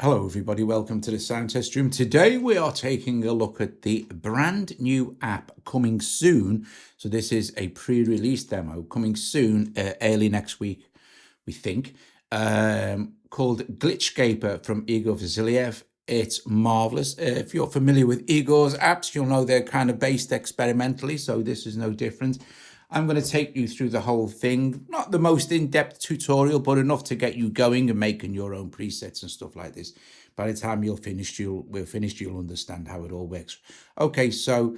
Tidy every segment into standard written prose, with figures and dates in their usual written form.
Hello everybody, welcome to the sound test room. Today we are taking a look at the brand new app coming soon. So this is a pre-release demo coming soon, early next week, we think, called GlitchScaper from Igor Vasiliev. It's marvelous. If you're familiar with Igor's apps, you'll know they're kind of based experimentally, so this is no different. I'm going to take you through the whole thing. Not the most in-depth tutorial, but enough to get you going and making your own presets and stuff like this. By the time you're finished, you'll understand how it all works. Okay, so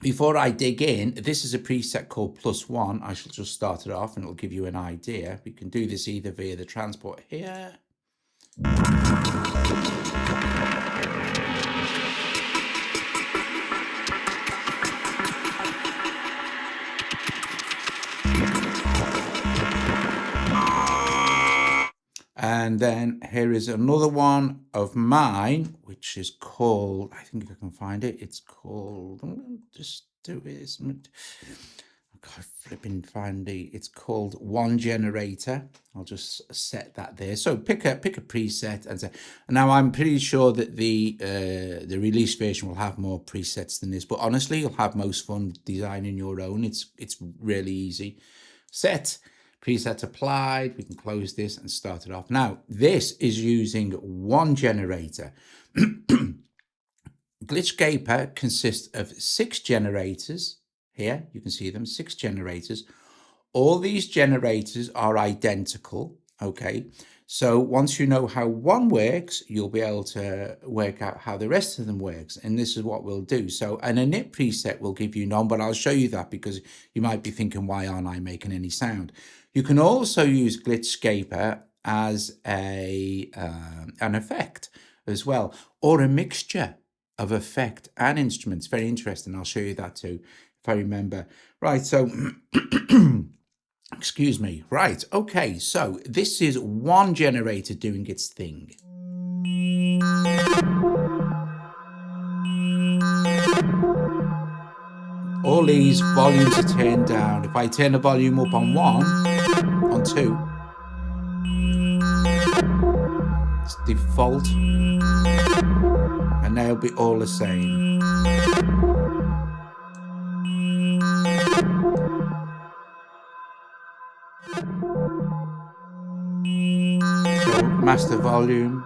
before I dig in, this is a preset called +1. I shall just start it off and it'll give you an idea. We can do this either via the transport here. And then here is another one of mine, which is called, I think I can find it. It's called, just do it. I can't flipping find it. It's called One Generator. I'll just set that there. So pick a preset and say, and now I'm pretty sure that the release version will have more presets than this, but honestly, you'll have most fun designing your own. It's really easy. Set. Preset applied. We can close this and start it off. Now, this is using one generator. GlitchCaper consists of 6 generators. Here, you can see them, 6 generators. All these generators are identical, okay? So once you know how one works, you'll be able to work out how the rest of them works. And this is what we'll do. So an init preset will give you none, but I'll show you that because you might be thinking, why aren't I making any sound? You can also use GlitchScaper as an effect as well, or a mixture of effect and instruments. Very interesting. I'll show you that too, if I remember. Right, so, excuse me. Right, okay, so this is one generator doing its thing. All these volumes are turned down. If I turn the volume up on 1, on 2, it's default, and they'll be all the same. So master volume,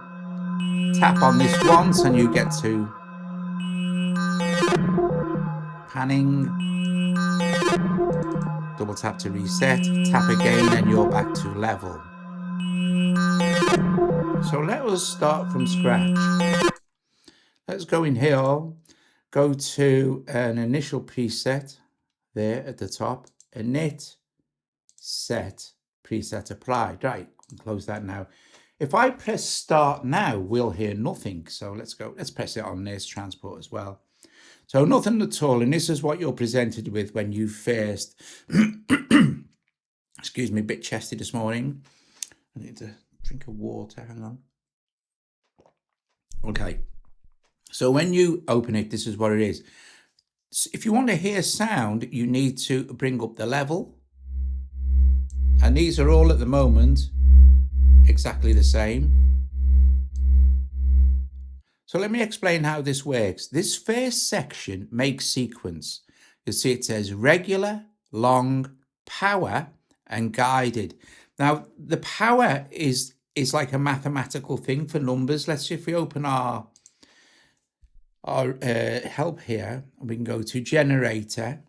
tap on this once and you get to panning, double tap to reset, tap again and you're back to level. So let us start from scratch. Let's go in here, go to an initial preset there at the top, init, set, preset applied. Right, close that now. If I press start now, we'll hear nothing. So let's press it on this transport as well. So nothing at all, and this is what you're presented with when you first, excuse me, a bit chesty this morning. I need to drink of water, hang on. Okay, so when you open it, this is what it is. So if you want to hear sound, you need to bring up the level. And these are all at the moment exactly the same. So let me explain how this works. This first section makes sequence. You'll see it says regular, long, power, and guided. Now, the power is like a mathematical thing for numbers. Let's see if we open our help here, and we can go to generator,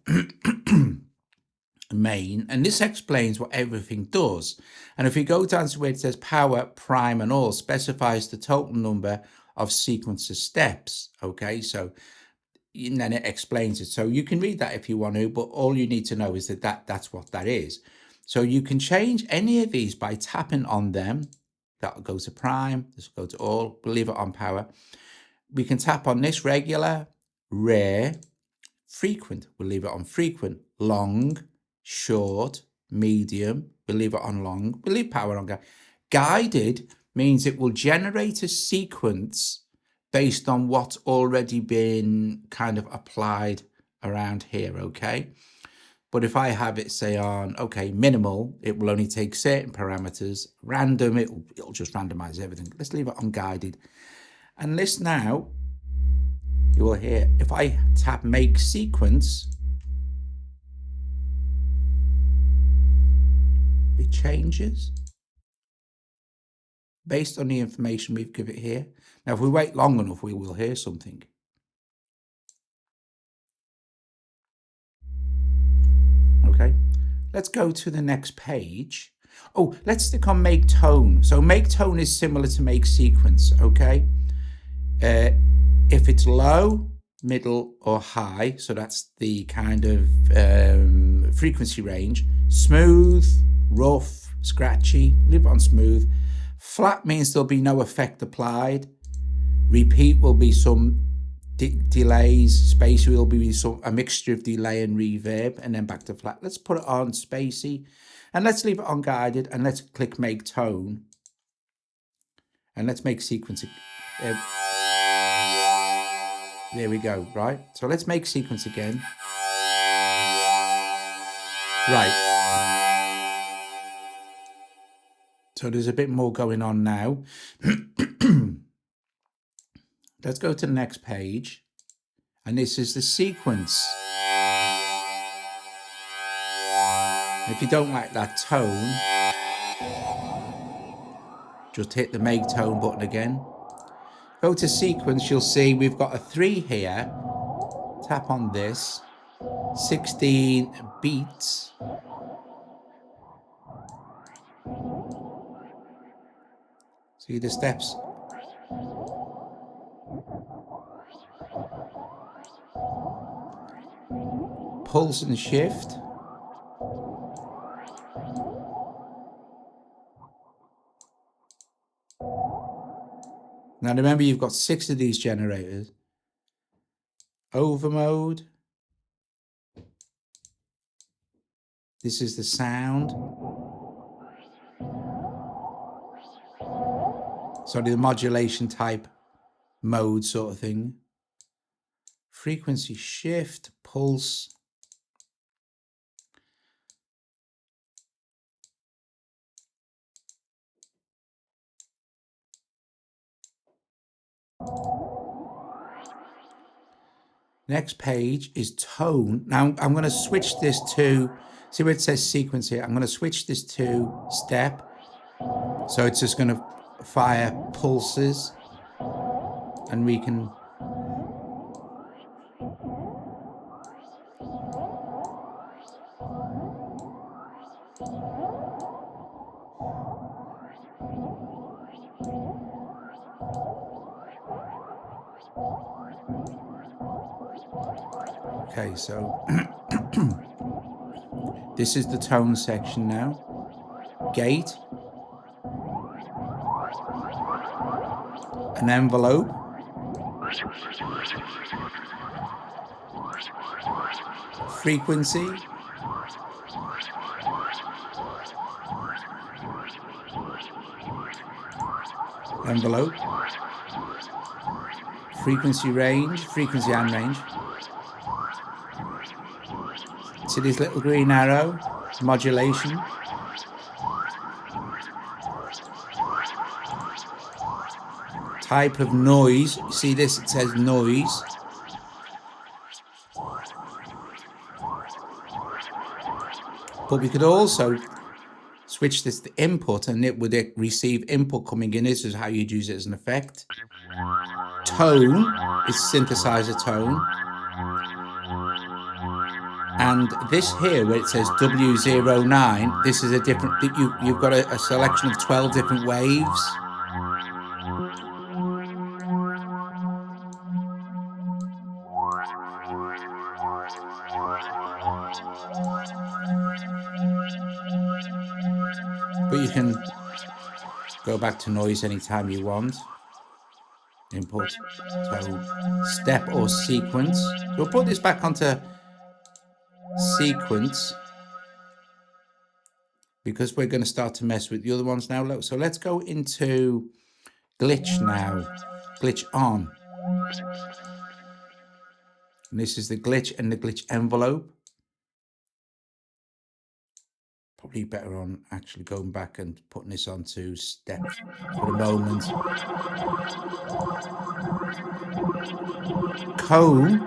main, and this explains what everything does. And if we go down to where it says power, prime, and all, specifies the total number of sequence of steps. Okay, so and then it explains it. So you can read that if you want to, but all you need to know is that's what that is. So you can change any of these by tapping on them. That'll go to prime, this will go to all, we'll leave it on power. We can tap on this regular, rare, frequent, we'll leave it on frequent, long, short, medium, we'll leave it on long, we'll leave power on. Guided means it will generate a sequence based on what's already been kind of applied around here, okay? But if I have it say on, okay, minimal, it will only take certain parameters. Random, it'll just randomize everything. Let's leave it unguided. And this now, you will hear, if I tap make sequence, it changes based on the information we've given it here. Now, if we wait long enough, we will hear something. Okay, let's go to the next page. Oh, let's stick on make tone. So make tone is similar to make sequence, okay? If it's low, middle, or high, so that's the kind of frequency range. Smooth, rough, scratchy, leave it on smooth. Flat means there'll be no effect applied. Repeat will be some delays. Spacey will be a mixture of delay and reverb, and then back to flat. Let's put it on spacey, and let's leave it unguided, and let's click make tone, and let's make sequence. There we go, right? So let's make sequence again. Right. So there's a bit more going on now. Let's go to the next page. And this is the sequence. If you don't like that tone, just hit the make tone button again. Go to sequence, you'll see we've got a 3 here. Tap on this. 16 beats. See the steps? Pulse and shift. Now remember, you've got 6 of these generators. Over mode. This is the sound. Sorry, the modulation type mode sort of thing. Frequency shift, pulse. Next page is tone. Now I'm going to switch this to, see where it says sequence here? I'm going to switch this to step. So it's just going to fire pulses, and we can okay, so this is the tone section now. Gate, an envelope, frequency, envelope, frequency range, frequency and range. See this little green arrow? Modulation. Type of noise. You see this? It says noise. But we could also switch this to input, and it would receive input coming in. This is how you'd use it as an effect. Tone is synthesizer tone. And this here, where it says W09, this is a different, you've got a selection of 12 different waves. But you can go back to noise anytime you want. Input, tone, step or sequence. So we'll put this back onto sequence because we're going to start to mess with the other ones now. So let's go into glitch now. Glitch on. And this is the glitch and the glitch envelope. Probably better on actually going back and putting this onto steps for the moment. Comb.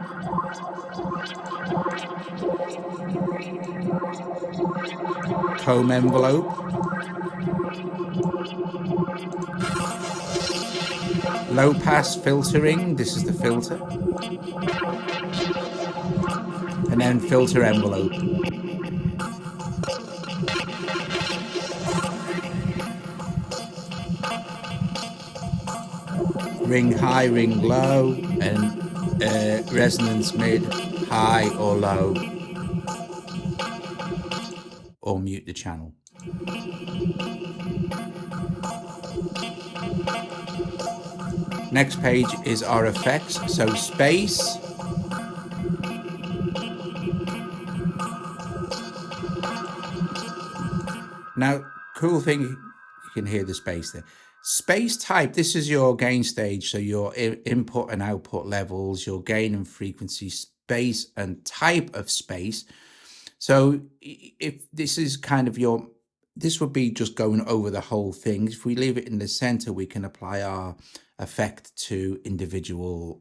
Comb envelope. Low pass filtering. This is the filter. And then filter envelope. Ring high, ring low, and resonance mid, high or low, or mute the channel. Next page is our effects, so space. Now, cool thing, you can hear the space there. Space type, this is your gain stage, so your input and output levels, your gain and frequency, space and type of space. So if this is kind of your, this would be just going over the whole thing. If we leave it in the center, we can apply our effect to individual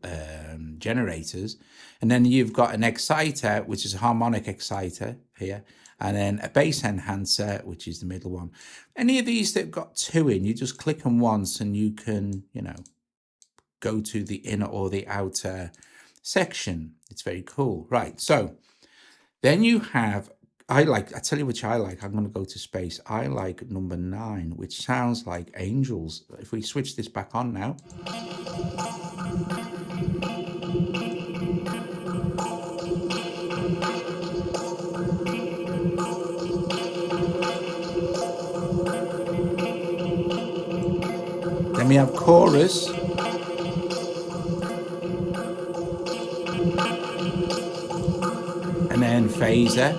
generators. And then you've got an exciter, which is a harmonic exciter here, and then a bass enhancer, which is the middle one. Any of these that have got two in, you just click them once and you can, you know, go to the inner or the outer section. It's very cool. Right, so then you have, I tell you which I like. I'm going to go to space. I like number 9, which sounds like angels. If we switch this back on now. Then we have chorus. And then phaser.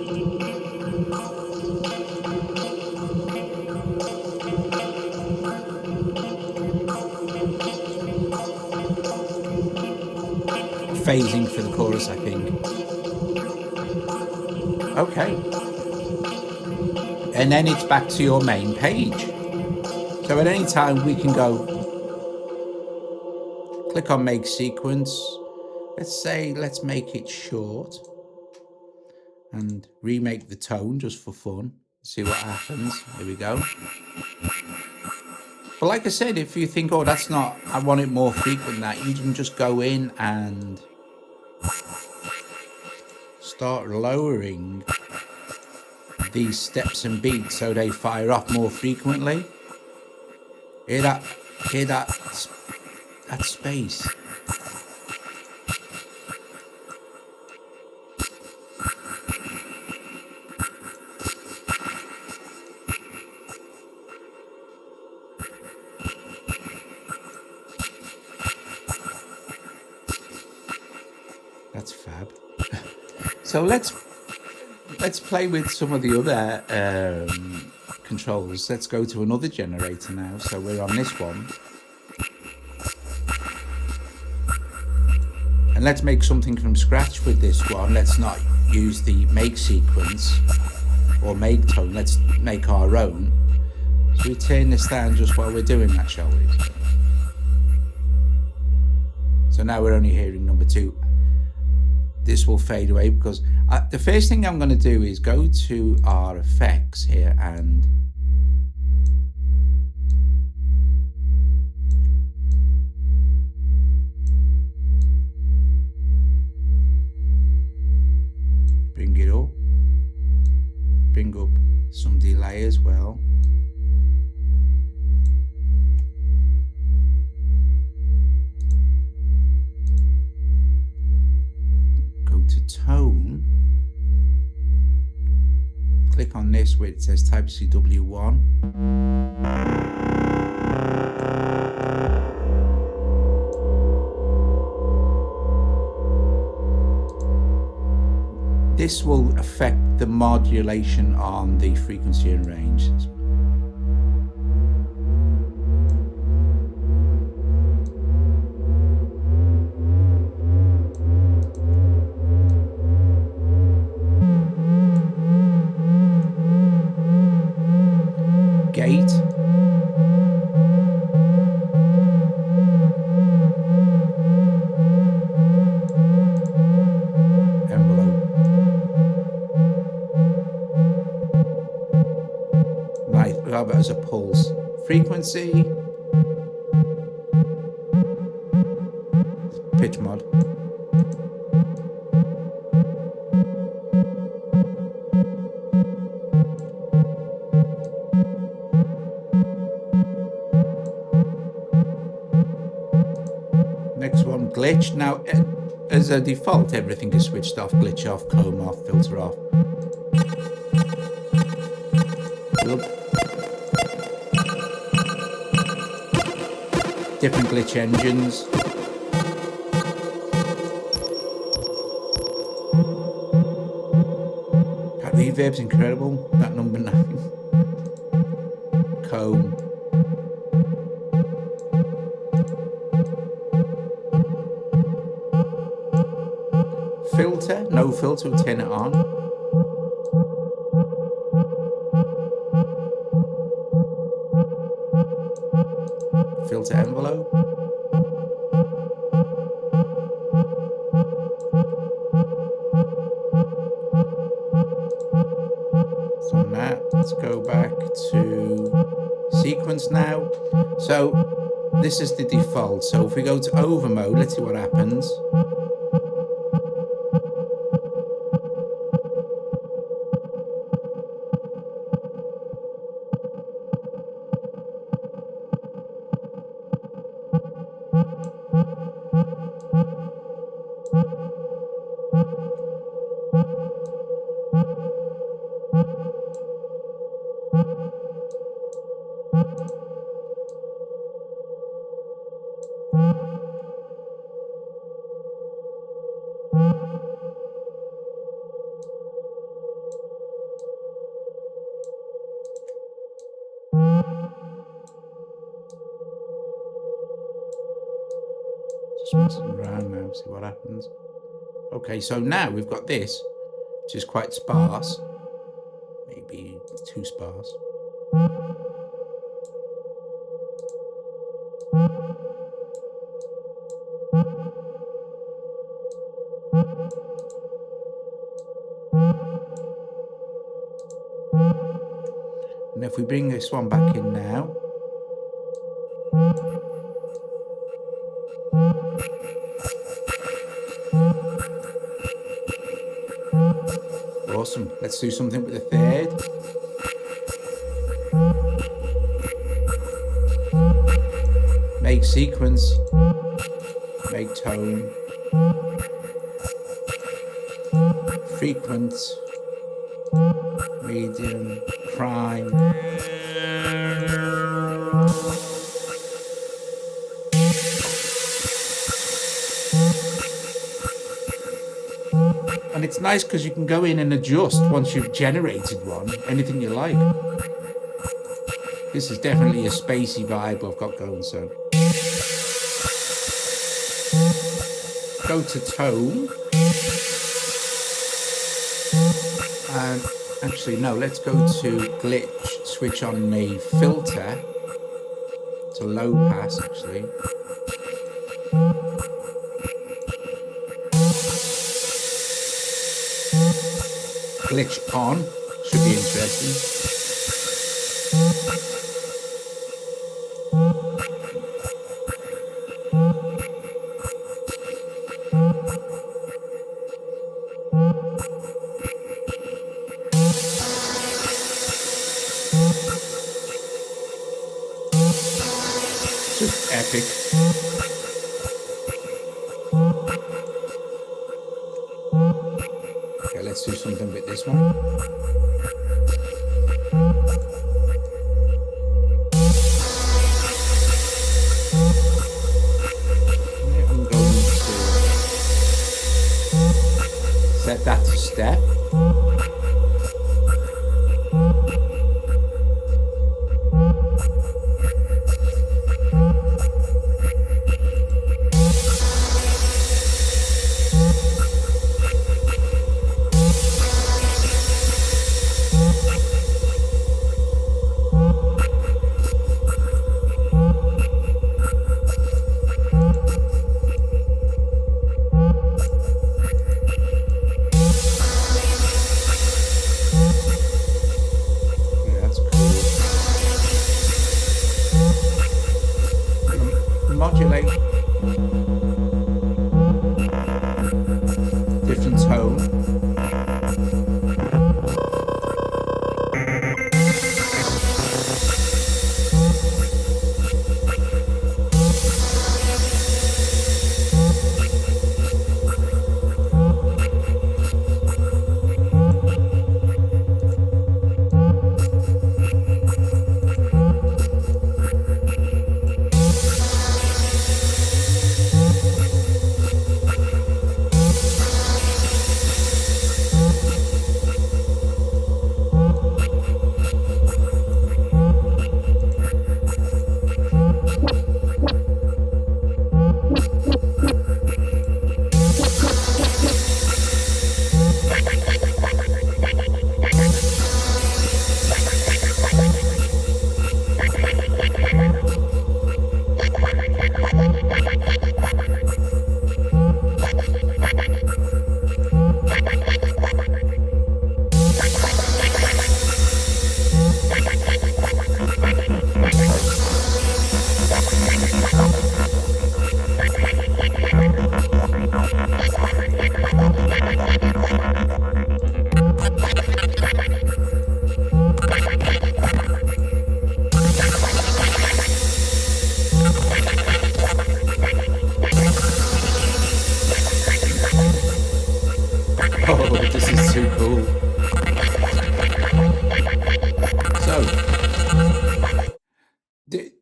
Phasing for the chorus, I think. Okay. And then it's back to your main page. So at any time we can go, click on make sequence. Let's make it short and remake the tone just for fun. See what happens. Here we go. But like I said, if you think, oh, that's not, I want it more frequent than that, you can just go in and start lowering these steps and beats so they fire off more frequently. Hear that space. That's fab. So let's play with some of the other controls. Let's go to another generator now. So we're on this one. And let's make something from scratch with this one. Let's not use the make sequence or make tone. Let's make our own. So we turn this down just while we're doing that, shall we? So now we're only hearing number 2. This will fade away because the first thing I'm going to do is go to our effects here and bring it up, bring up some delay as well. Tone, click on this where it says type CW1. This will affect the modulation on the frequency and range. 8. Envelope. Right, how about as a pulse? Frequency. Pitch mod. Next one, glitch. Now, as a default, everything is switched off, glitch off, comb off, filter off. Different glitch engines. That reverb's incredible, that number 9. Comb. Filter, no filter, we'll turn it on. Filter envelope. So now let's go back to sequence now. So this is the default. So if we go to over mode, let's see what happens. Just messing around now, see what happens. Okay, so now we've got this, which is quite sparse. Maybe too sparse. And if we bring this one back in now, awesome. Let's do something with the third. Make sequence, make tone, frequent, medium, prime. And it's nice because you can go in and adjust once you've generated one, anything you like. This is definitely a spacey vibe I've got going, so. Go to tone. And actually, no, let's go to glitch, switch on the filter to low pass, actually. Glitch on, should be interesting. Just epic. Okay, let's do something with this one. I'm going to set that to step. delay, different tone.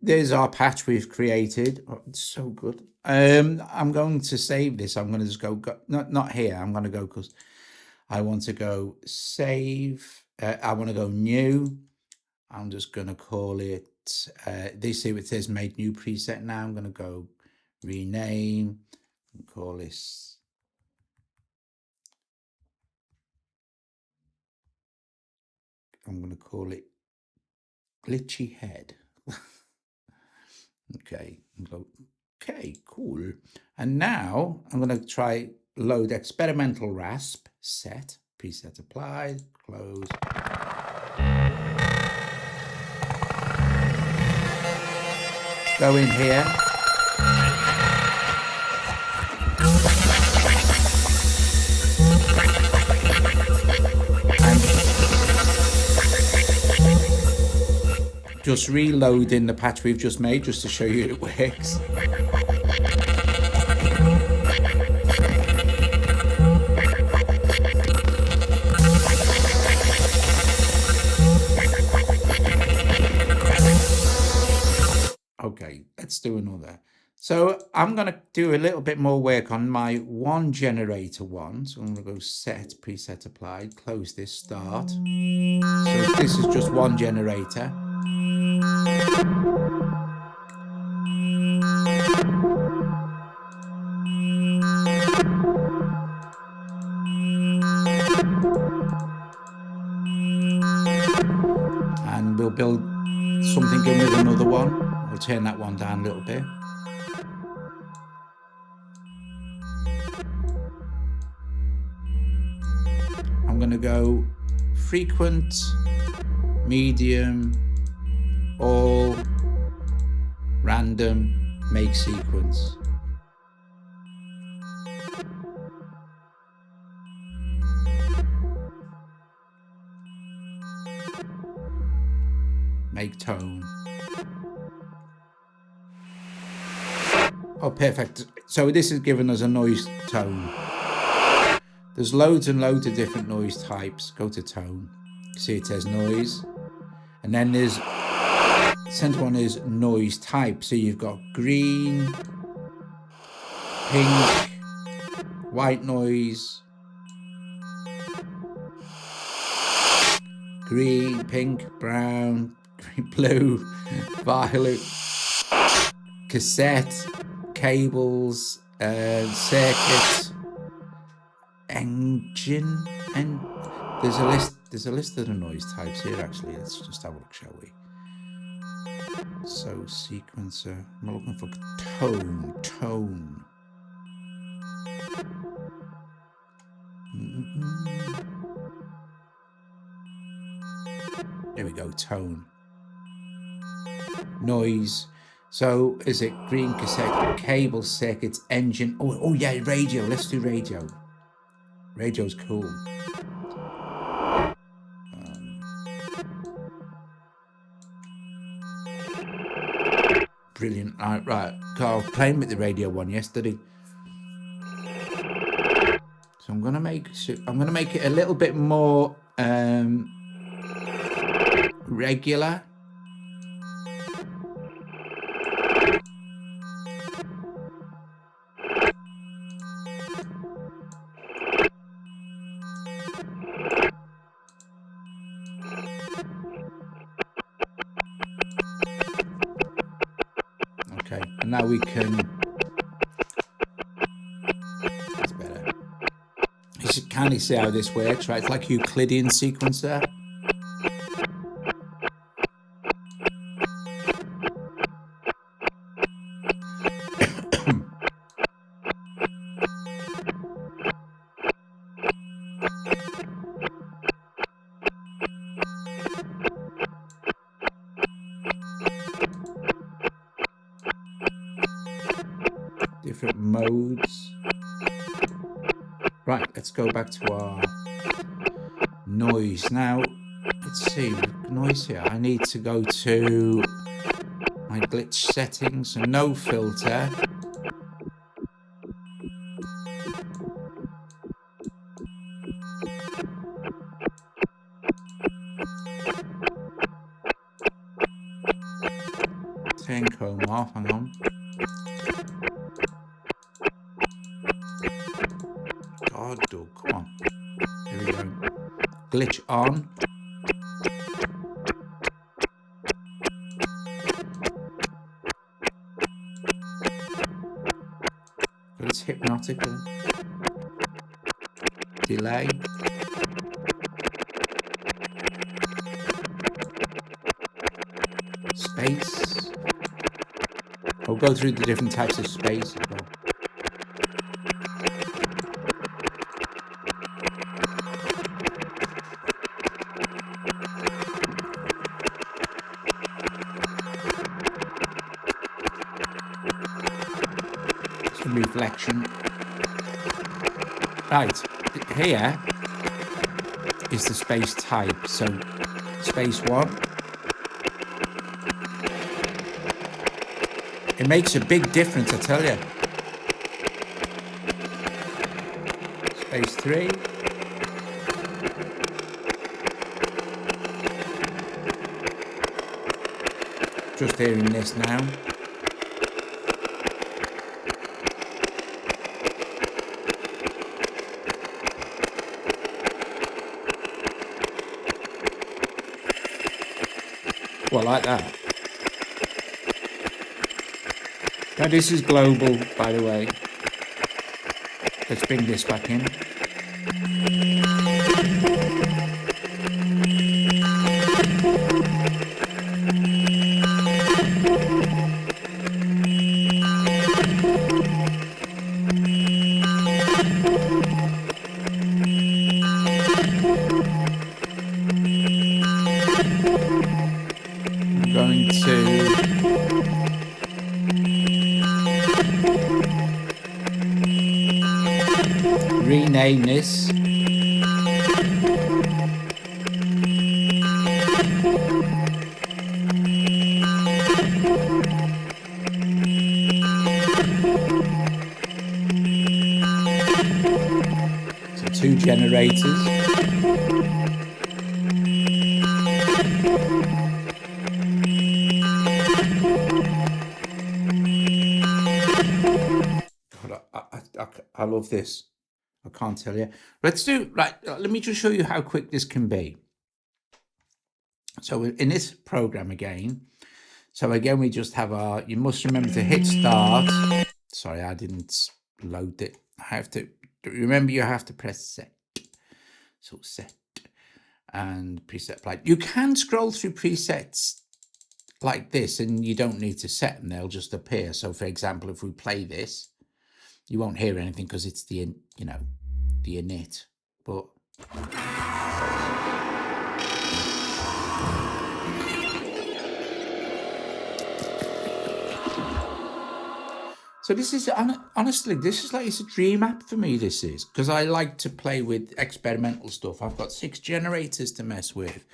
There's our patch we've created. Oh, it's so good. I'm going to save this. I'm going to just go not here. I'm going to go because I want to go save. I want to go new. I'm just going to call it. This here it says make new preset. Now I'm going to go rename and call this. I'm going to call it glitchy head. Okay, okay, cool. And now I'm going to try load experimental rasp, set, preset applied, close. Go in here. Just reloading the patch we've just made just to show you it works. Okay, let's do another. So I'm going to do a little bit more work on my one generator one. So I'm going to go set, preset applied, close this, start. So this is just one generator. And we'll build something in with another one. We'll turn that one down a little bit. I'm going to go frequent, medium, all, random, make sequence. Make tone. Oh, perfect. So this is giving us a noise tone. There's loads and loads of different noise types. Go to tone. See it says noise. And then there's, center one is noise type. So you've got green, pink, white noise, green, pink, brown, green, blue, violet, cassette, cables, circuit, engine, and there's a list of the noise types here actually. Let's just have a look, shall we? So sequencer, I'm looking for tone. There we go, tone. Noise. So is it green cassette, cable circuits, engine? Oh yeah, radio. Let's do radio. Radio's cool. Brilliant. Right. I was playing with the radio one yesterday. So I'm gonna make it a little bit more regular. Okay, and now we can. That's better. You should kind of see how this works, right? It's like Euclidean sequencer. Different modes. Right, let's go back to our noise. Now, let's see, noise here. I need to go to my glitch settings, so no filter. Turn comb off, hang on. God, Doug, come on. Here we go. Glitch on. But it's hypnotical. Delay. Space. I'll go through the different types of space as well. Some reflection. Right, here is the space type. So space 1. It makes a big difference, I tell you. Space 3. Just hearing this now. Well, like that. Now this is global, by the way. Let's bring this back in. I'm going to rename this. So 2 generators. I love this. I can't tell you. Let's do, right, let me just show you how quick this can be. So in this program again, so again, we just have our, you must remember to hit start. Sorry, I didn't load it. I have to, remember you have to press set. So set and preset apply. You can scroll through presets like this and you don't need to set them, they'll just appear. So for example, if we play this, you won't hear anything because it's the, you know, the init, but So this is honestly, this is like, it's a dream app for me. This is because I like to play with experimental stuff. I've got 6 generators to mess with.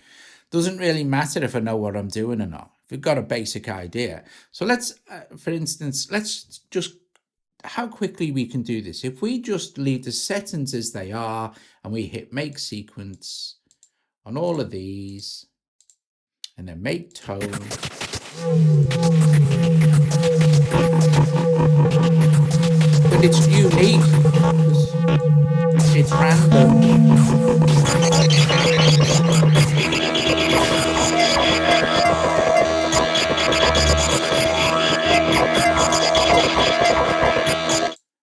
Doesn't really matter if I know what I'm doing or not. If we've got a basic idea. So let's, for instance, let's just how quickly we can do this. If we just leave the settings as they are and we hit make sequence on all of these and then make tone. But it's unique. It's random.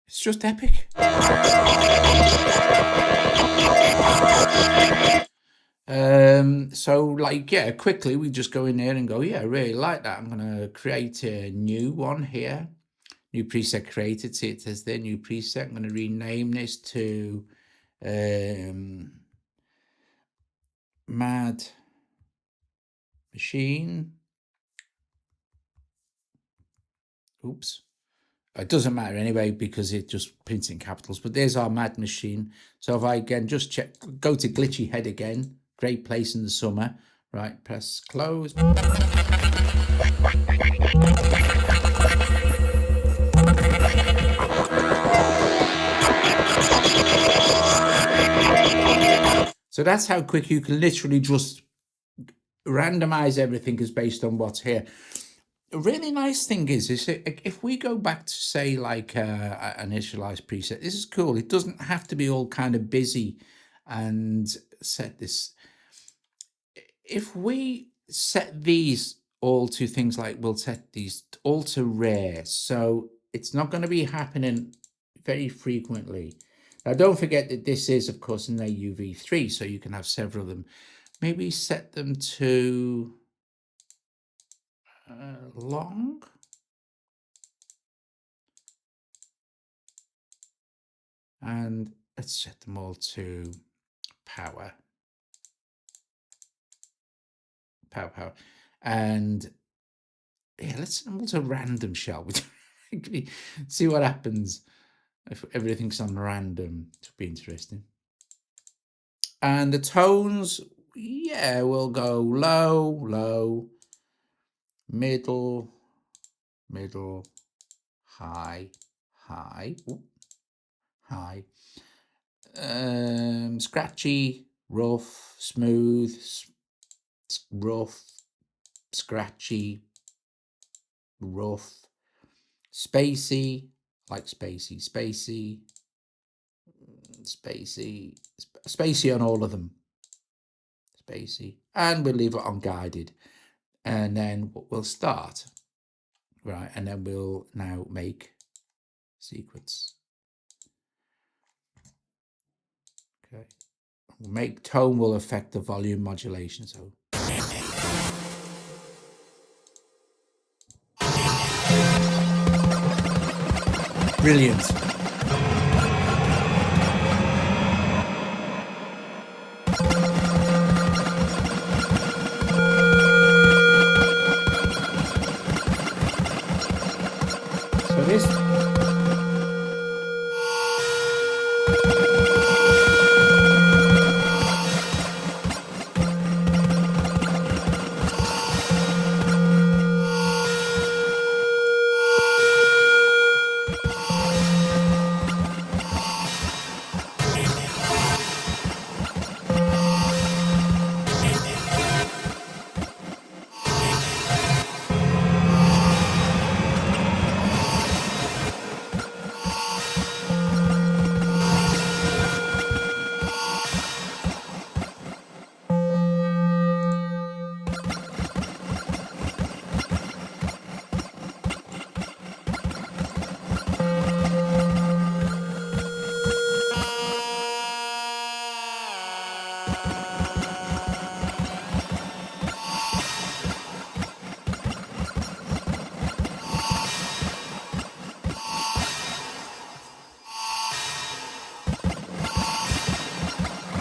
It's just epic. So like, yeah, quickly we just go in there and go, yeah, I really like that. I'm going to create a new one here. New preset created. See, it says there, new preset. I'm going to rename this to Mad Machine. Oops. It doesn't matter anyway because it just prints in capitals, but there's our Mad Machine. So if I again just check, go to Glitchy Head again, great place in the summer, right? Press close. So that's how quick you can literally just randomize everything is based on what's here. A really nice thing is if we go back to say like initialize preset, this is cool. It doesn't have to be all kind of busy and set this. If we set these all to things like, we'll set these all to rare, so it's not going to be happening very frequently. Now don't forget that this is of course an AUV3, so you can have several of them. Maybe set them to long. And let's set them all to power. Power. And yeah, let's set them all to random, shall we? See what happens if everything's on random. It would be interesting. And the tones, yeah, we'll go low, low, middle, middle, high, high, high, scratchy, rough, smooth, rough, scratchy, rough, spacey, like spacey, spacey on all of them, spacey, and we'll leave it on guided, and then we'll start, right, and then we'll now make sequence. Okay, make tone will affect the volume modulation, so brilliant. So this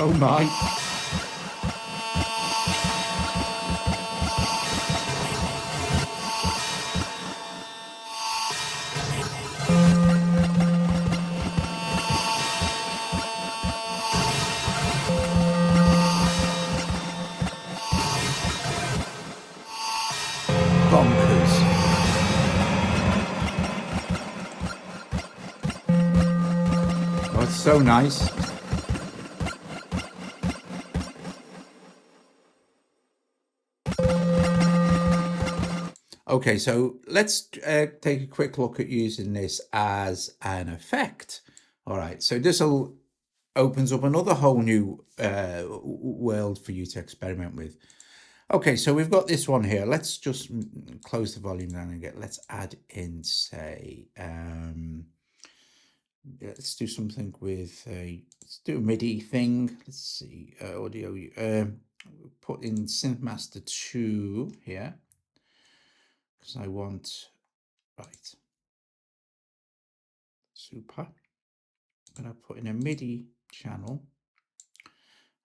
oh my. bonkers. Oh, it's so nice. Okay, so let's take a quick look at using this as an effect. All right, so this opens up another whole new world for you to experiment with. Okay, so we've got this one here. Let's just close the volume down and let's add in, say, let's do something with let's do a MIDI thing. Let's see, audio, put in Synthmaster 2 here. Because I want, right, super. I'm going to put in a MIDI channel.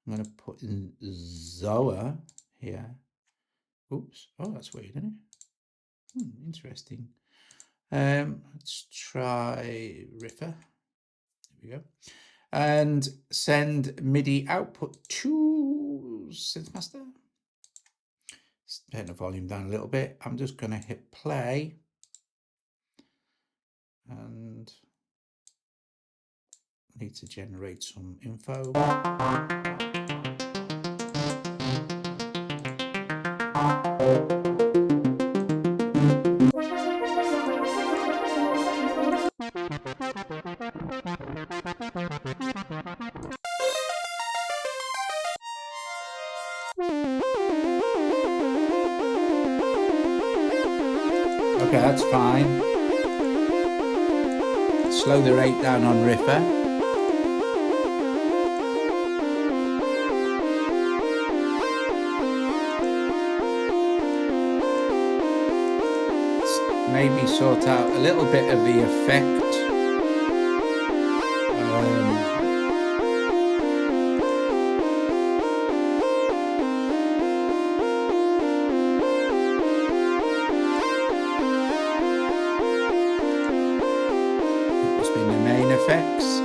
I'm going to put in Zoa here. Oops, oh, that's weird, isn't it? Interesting. Let's try Riffer. There we go. And send MIDI output to Synthmaster. Turn the volume down a little bit. I'm just going to hit play. And I need to generate some info. Okay, that's fine. Slow the rate down on Riffer. Let's maybe sort out a little bit of the effect. Effects.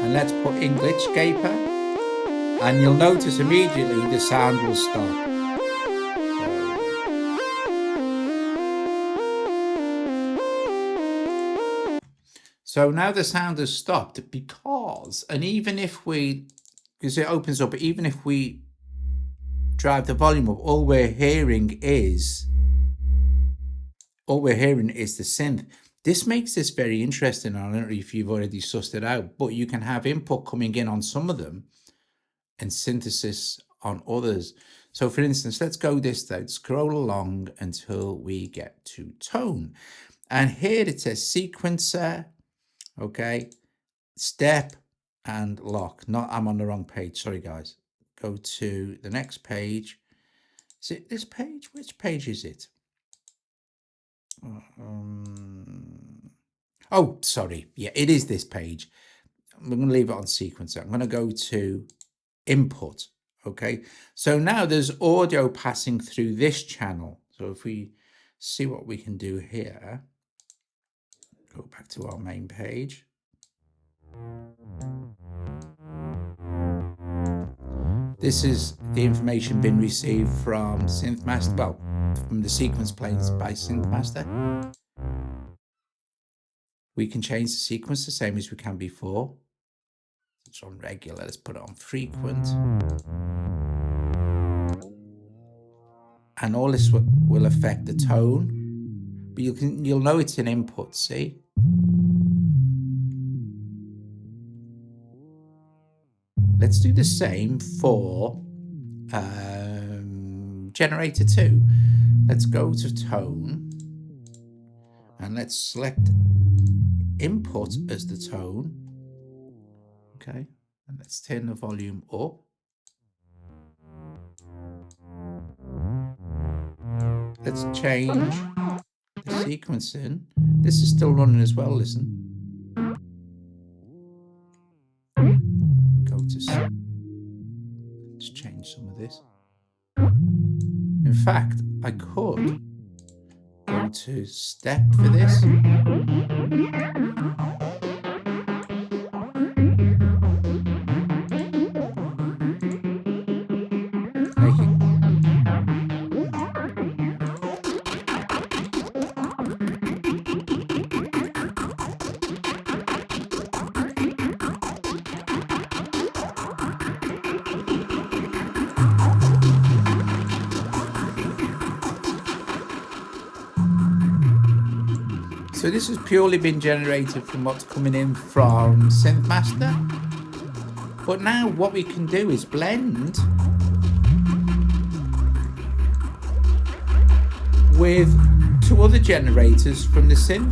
And let's put in GlitchScaper, and you'll notice immediately the sound will stop. So now the sound has stopped because, and even if because it opens up, even if we drive the volume up, all we're hearing is the synth. This makes this very interesting. I don't know if you've already sussed it out, but you can have input coming in on some of them and synthesis on others. So for instance, let's go this way, scroll along until we get to tone. And here it says sequencer, okay, step and lock. I'm on the wrong page, sorry guys. Go to the next page. Is it this page? Which page is it? Oh, sorry. Yeah, it is this page. I'm going to leave it on sequencer. I'm going to go to input. Okay. So now there's audio passing through this channel. So if we see what we can do here, go back to our main page. This is the information been received from Synthmaster, well, from the sequence planes by Synthmaster. We can change the sequence the same as we can before. It's on regular, let's put it on frequent. And all this will affect the tone, but you'll know it's an input, see? Let's do the same for generator 2. Let's go to tone and let's select input as the tone. Okay, and let's turn the volume up. Let's change the sequencing. This is still running as well, listen. Go to, let's change some of this. In fact, I could go to step for this. So this has purely been generated from what's coming in from Synth Master. But now what we can do is blend with 2 other generators from the synth.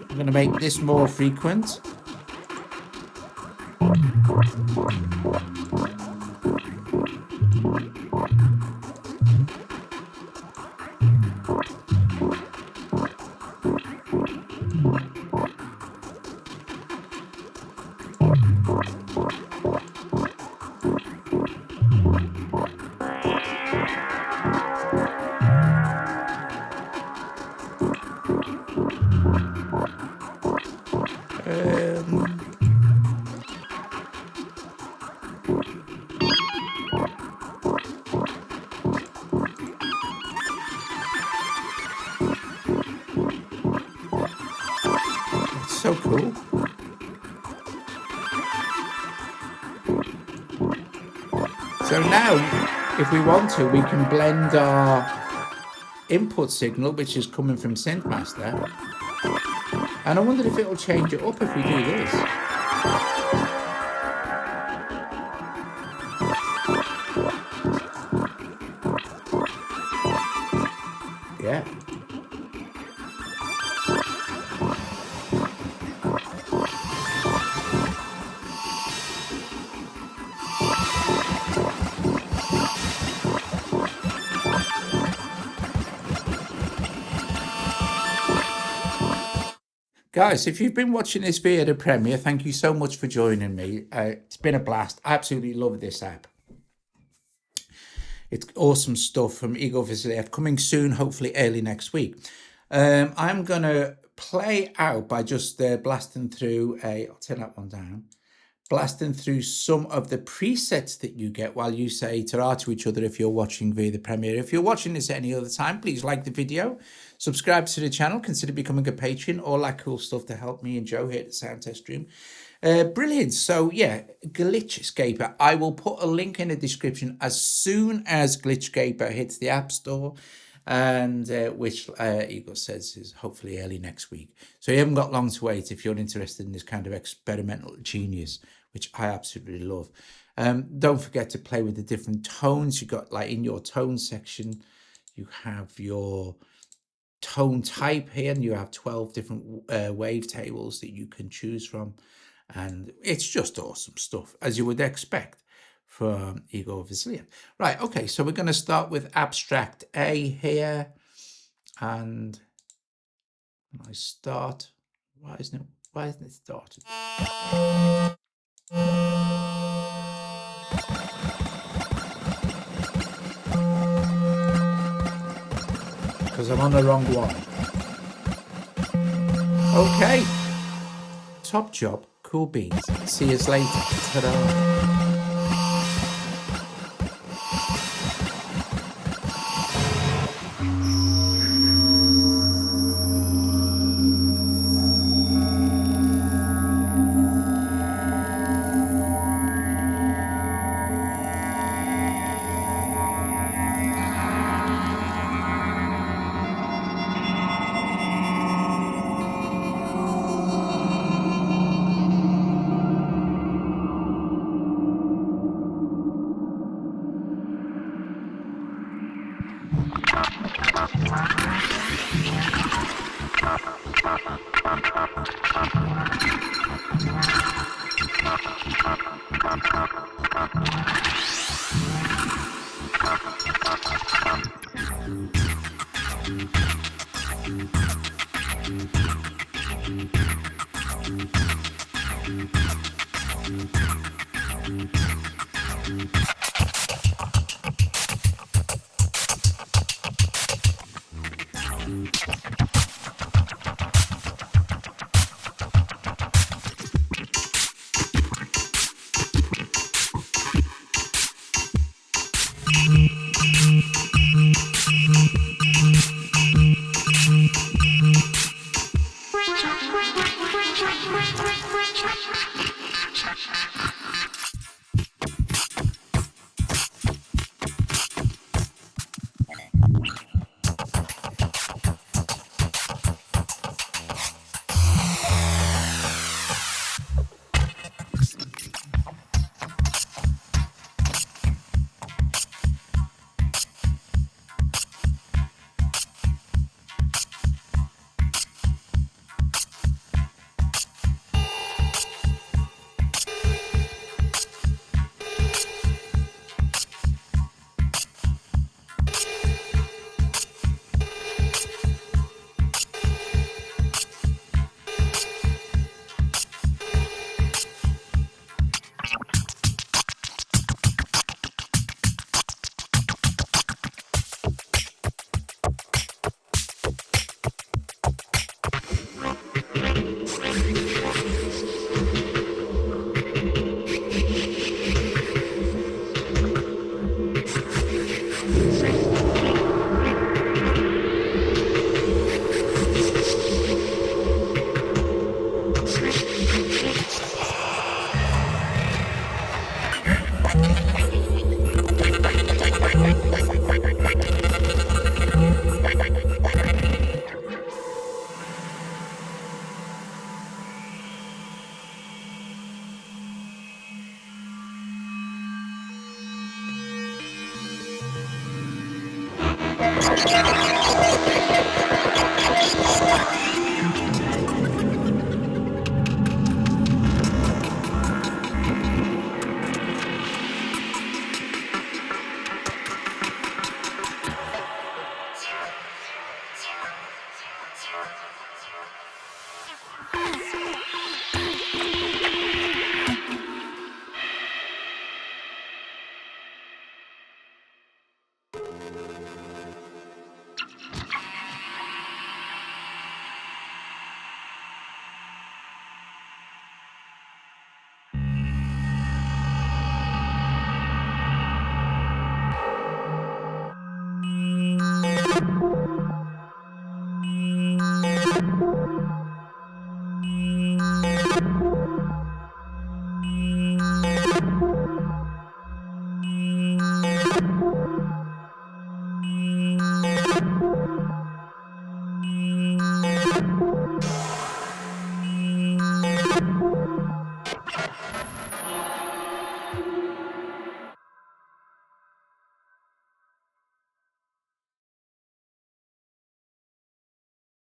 I'm going to make this more frequent. So cool. So now, if we want to, we can blend our input signal, which is coming from Synth Master. And I wondered if it'll change it up if we do this. Yeah. Guys, if you've been watching this via the premiere, thank you so much for joining me. It's been a blast. I absolutely love this app. It's awesome stuff from Igor Vasiliev, coming soon, hopefully early next week. I'm going to play out by just blasting through I'll turn that one down, blasting through some of the presets that you get while you say ta-ra to each other if you're watching via the premiere. If you're watching this at any other time, please like the video, subscribe to the channel, consider becoming a patron, all that cool stuff to help me and Joe here at the Sound Test Stream. Brilliant. So yeah, GlitchScaper. I will put a link in the description as soon as GlitchScaper hits the App Store, and which Igor says is hopefully early next week. So you haven't got long to wait if you're interested in this kind of experimental genius, which I absolutely love. Don't forget to play with the different tones. You got, like, in your tone section, you have your tone type here, and you have 12 different wavetables that you can choose from. And it's just awesome stuff, as you would expect from Igor Vasiliev. Right, okay, so we're going to start with Abstract A here. And when I start, why isn't it started? Because I'm on the wrong one. Okay. Top job, cool beats. See you later. Ta-da.